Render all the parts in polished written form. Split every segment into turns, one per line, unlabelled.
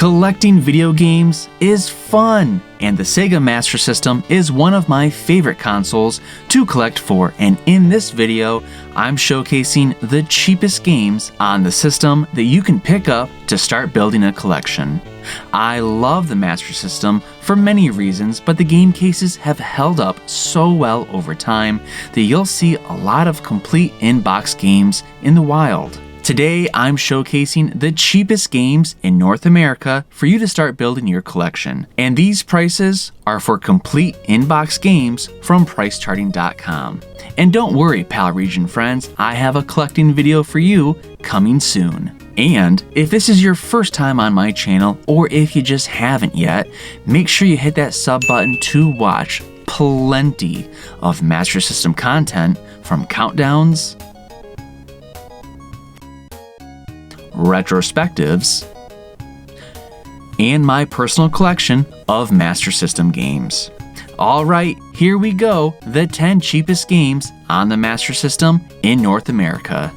Collecting video games is fun, and the Sega Master System is one of my favorite consoles to collect for, and in this video, I'm showcasing the cheapest games on the system that you can pick up to start building a collection. I love the Master System for many reasons, but the game cases have held up so well over time that you'll see a lot of complete in-box games in the wild. Today, I'm showcasing the cheapest games in North America for you to start building your collection. And these prices are for complete in-box games from PriceCharting.com. And don't worry, PAL Region friends, I have a collecting video for you coming soon. And if this is your first time on my channel, or if you just haven't yet, make sure you hit that sub button to watch plenty of Master System content from countdowns, retrospectives, and my personal collection of Master System games. Alright, here we go, the 10 cheapest games on the Master System in North America.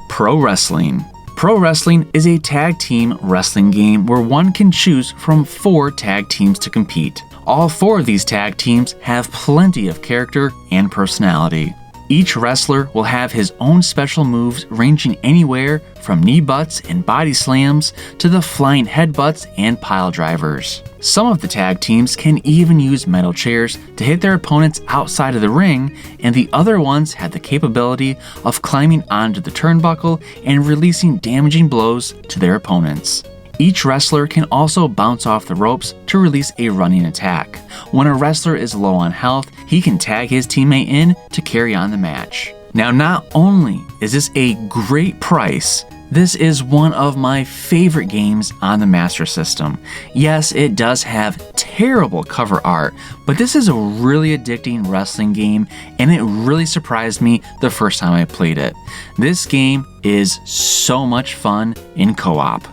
Pro Wrestling. Pro Wrestling is a tag team wrestling game where one can choose from 4 tag teams to compete. All 4 of these tag teams have plenty of character and personality. Each wrestler will have his own special moves ranging anywhere from knee butts and body slams to the flying headbutts and pile drivers. Some of the tag teams can even use metal chairs to hit their opponents outside of the ring, and the other ones have the capability of climbing onto the turnbuckle and releasing damaging blows to their opponents. Each wrestler can also bounce off the ropes to release a running attack. When a wrestler is low on health, he can tag his teammate in to carry on the match. Now, not only is this a great price, this is one of my favorite games on the Master System. Yes, it does have terrible cover art, but this is a really addicting wrestling game, and it really surprised me the first time I played it. This game is so much fun in co-op.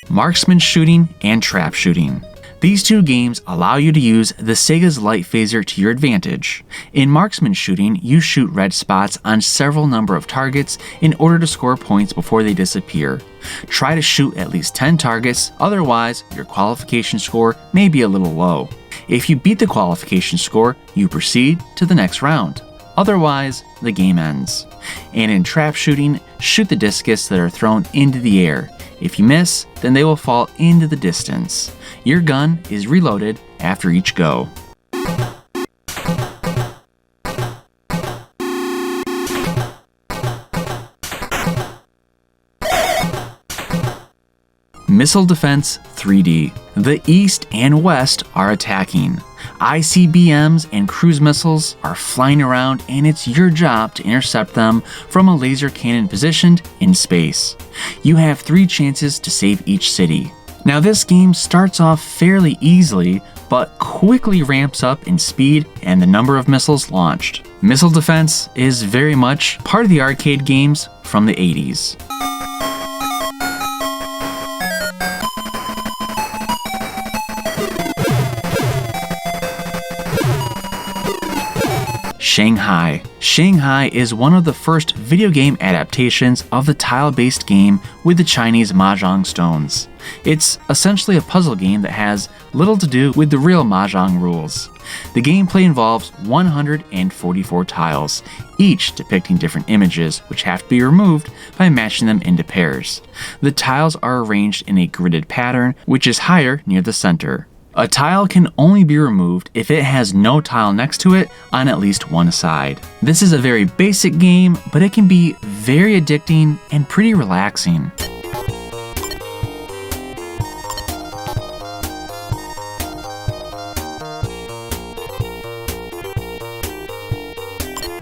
Marksman shooting and trap shooting. These 2 games allow you to use the Sega's light phaser to your advantage. In Marksman shooting, you shoot red spots on several number of targets in order to score points before they disappear. Try to shoot at least 10 targets, otherwise your qualification score may be a little low. If you beat the qualification score, you proceed to the next round. Otherwise, the game ends. And in trap shooting, shoot the discus that are thrown into the air. If you miss, then they will fall into the distance. Your gun is reloaded after each go. Missile Defense 3D. The East and West are attacking. ICBMs and cruise missiles are flying around, and it's your job to intercept them from a laser cannon positioned in space. You have 3 chances to save each city. Now, this game starts off fairly easily, but quickly ramps up in speed and the number of missiles launched. Missile Defense is very much part of the arcade games from the 80s. Shanghai. Shanghai is one of the first video game adaptations of the tile-based game with the Chinese mahjong stones. It's essentially a puzzle game that has little to do with the real mahjong rules. The gameplay involves 144 tiles, each depicting different images which have to be removed by matching them into pairs. The tiles are arranged in a gridded pattern which is higher near the center. A tile can only be removed if it has no tile next to it on at least one side. This is a very basic game, but it can be very addicting and pretty relaxing.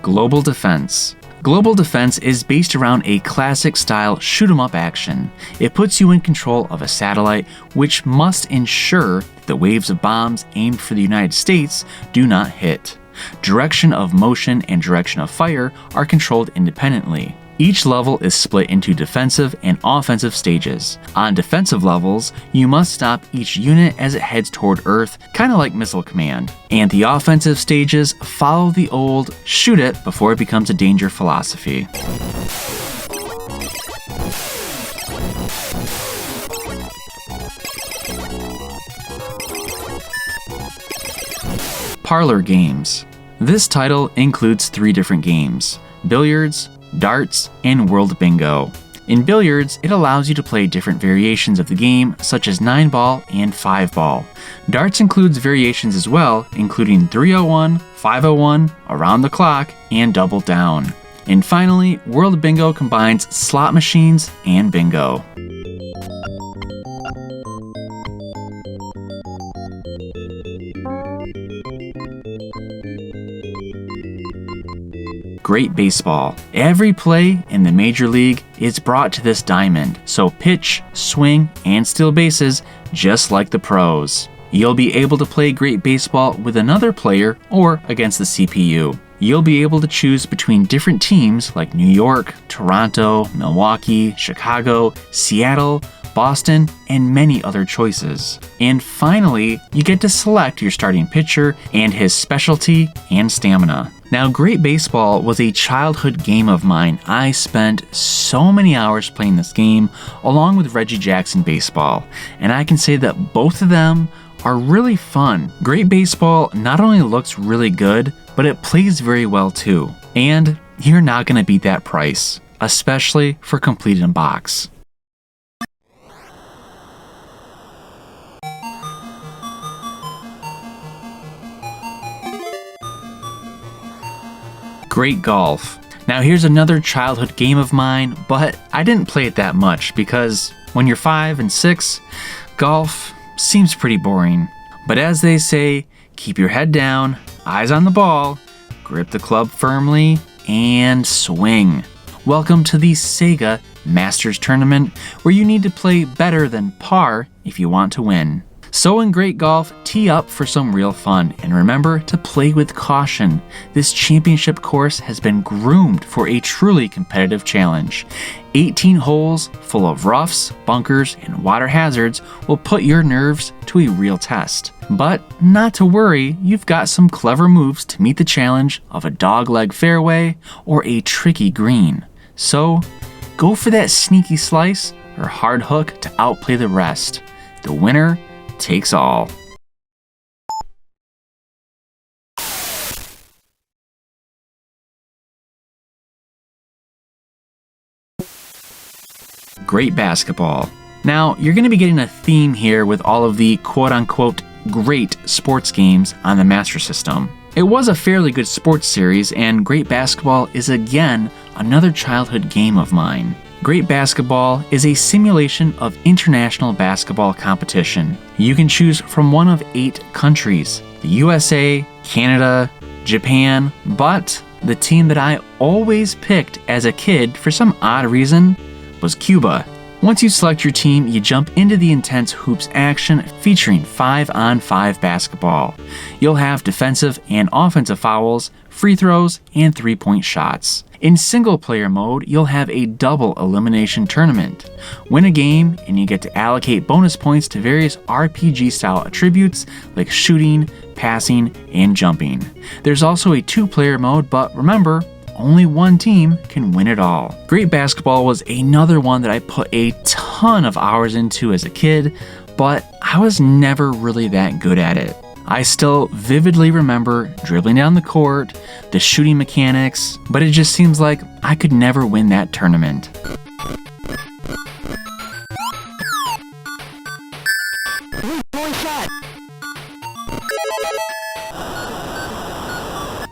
Global Defense. Global Defense is based around a classic style shoot 'em up action. It puts you in control of a satellite which must ensure that the waves of bombs aimed for the United States do not hit. Direction of motion and direction of fire are controlled independently. Each level is split into defensive and offensive stages. On defensive levels, you must stop each unit as it heads toward Earth, kind of like Missile Command. And the offensive stages follow the old shoot it before it becomes a danger philosophy. Parlor Games. This title includes 3 different games: billiards, darts, and World Bingo. In billiards, it allows you to play different variations of the game, such as 9-ball and 5-ball. Darts includes variations as well, including 301, 501, around the clock, and double down. And finally, World Bingo combines slot machines and bingo. Great Baseball. Every play in the Major League is brought to this diamond, so pitch, swing, and steal bases just like the pros. You'll be able to play Great Baseball with another player or against the CPU. You'll be able to choose between different teams like New York, Toronto, Milwaukee, Chicago, Seattle, Boston, and many other choices. And finally, you get to select your starting pitcher and his specialty and stamina. Now, Great Baseball was a childhood game of mine. I spent so many hours playing this game along with Reggie Jackson Baseball, and I can say that both of them are really fun. Great Baseball not only looks really good, but it plays very well too. And you're not going to beat that price, especially for complete in box. Great Golf. Now here's another childhood game of mine, but I didn't play it that much because when you're 5 and 6, golf seems pretty boring. But as they say, keep your head down, eyes on the ball, grip the club firmly, and swing. Welcome to the Sega Masters Tournament, where you need to play better than par if you want to win. So in Great Golf, tee up for some real fun, and remember to play with caution. This championship course has been groomed for a truly competitive challenge. 18 holes full of roughs, bunkers, and water hazards will put your nerves to a real test. But not to worry, you've got some clever moves to meet the challenge of a dogleg fairway or a tricky green. So go for that sneaky slice or hard hook to outplay the rest. The winner takes all. Great Basketball. Now, you're going to be getting a theme here with all of the quote-unquote great sports games on the Master System. It was a fairly good sports series, and Great Basketball is again another childhood game of mine. Great Basketball is a simulation of international basketball competition. You can choose from one of 8 countries: the USA, Canada, Japan, but the team that I always picked as a kid for some odd reason was Cuba. Once you select your team, you jump into the intense hoops action featuring 5-on-5 basketball. You'll have defensive and offensive fouls, free throws, and 3-point shots. In single-player mode, you'll have a double elimination tournament. Win a game, and you get to allocate bonus points to various RPG-style attributes like shooting, passing, and jumping. There's also a 2-player mode, but remember, only one team can win it all. Great Basketball was another one that I put a ton of hours into as a kid, but I was never really that good at it. I still vividly remember dribbling down the court, the shooting mechanics, but it just seems like I could never win that tournament.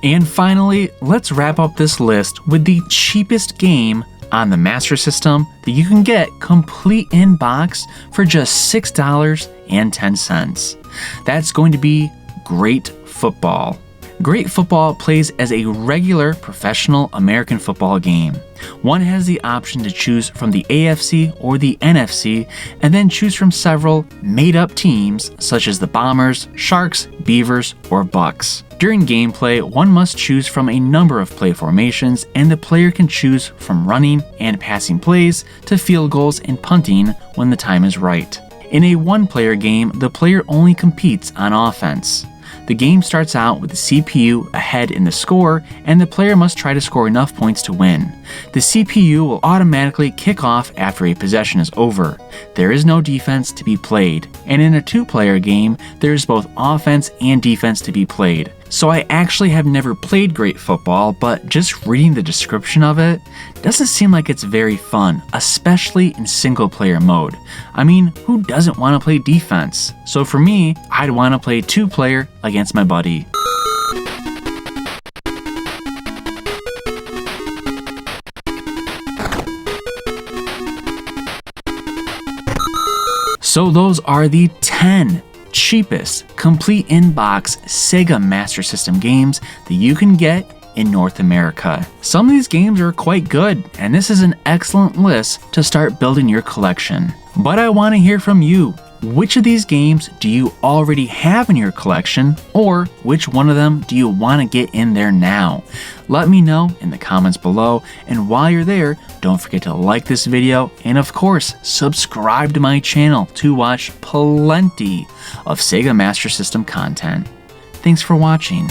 And finally, let's wrap up this list with the cheapest game on the Master System that you can get complete in box for just $6.10. That's going to be Great Football. Great Football plays as a regular professional American football game. One has the option to choose from the AFC or the NFC, and then choose from several made-up teams such as the Bombers, Sharks, Beavers, or Bucks. During gameplay, one must choose from a number of play formations, and the player can choose from running and passing plays to field goals and punting when the time is right. In a one-player game, the player only competes on offense. The game starts out with the CPU ahead in the score, and the player must try to score enough points to win. The CPU will automatically kick off after a possession is over. There is no defense to be played, and in a two-player game, there is both offense and defense to be played. So I actually have never played Great Football, but just reading the description of it doesn't seem like it's very fun, especially in single-player mode. I mean, who doesn't want to play defense? So for me, I'd want to play two-player against my buddy. So those are the 10 cheapest complete in-box Sega Master System games that you can get in North America. Some of these games are quite good, and this is an excellent list to start building your collection. But I want to hear from you. Which of these games do you already have in your collection, or which one of them do you want to get in there now? Let me know in the comments below, and while you're there, don't forget to like this video, and of course, subscribe to my channel to watch plenty of Sega Master System content. Thanks for watching.